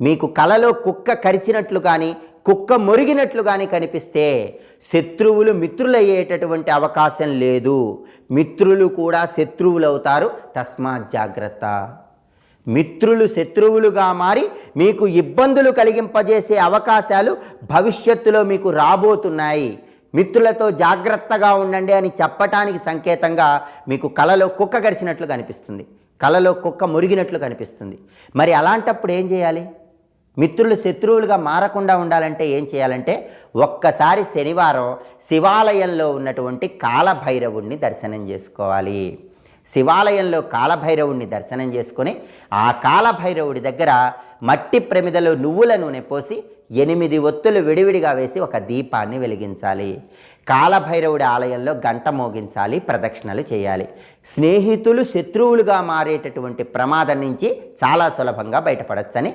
మీకు కలలో కుక్క కరిచినట్లు కానీ కుక్క మొరిగినట్లు కానీ కనిపిస్తే శత్రువులు మిత్రులయ్యేటటువంటి అవకాశం లేదు. మిత్రులు కూడా శత్రువులు అవుతారు. తస్మాత్ జాగ్రత్త. మిత్రులు శత్రువులుగా మారి మీకు ఇబ్బందులు కలిగింపజేసే అవకాశాలు భవిష్యత్తులో మీకు రాబోతున్నాయి. మిత్రులతో జాగ్రత్తగా ఉండండి అని చెప్పటానికి సంకేతంగా మీకు కలలో కుక్క కరిచినట్లు కనిపిస్తుంది, కలలో కుక్క మురిగినట్లు కనిపిస్తుంది. మరి అలాంటప్పుడు ఏం చేయాలి? మిత్రులు శత్రువులుగా మారకుండా ఉండాలంటే ఏం చేయాలంటే, ఒక్కసారి శనివారం శివాలయంలో ఉన్నటువంటి కాలభైరవుడిని దర్శనం చేసుకోవాలి. శివాలయంలో కాలభైరవుడిని దర్శనం చేసుకొని ఆ కాలభైరవుడి దగ్గర మట్టి ప్రమిదలో నువ్వుల నూనె పోసి 8 ఒత్తులు విడివిడిగా వేసి ఒక దీపాన్ని వెలిగించాలి. కాలభైరవుడి ఆలయంలో గంట మోగించాలి, ప్రదక్షిణలు చేయాలి. స్నేహితులు శత్రువులుగా మారేటటువంటి ప్రమాదం నుంచి చాలా సులభంగా బయటపడొచ్చని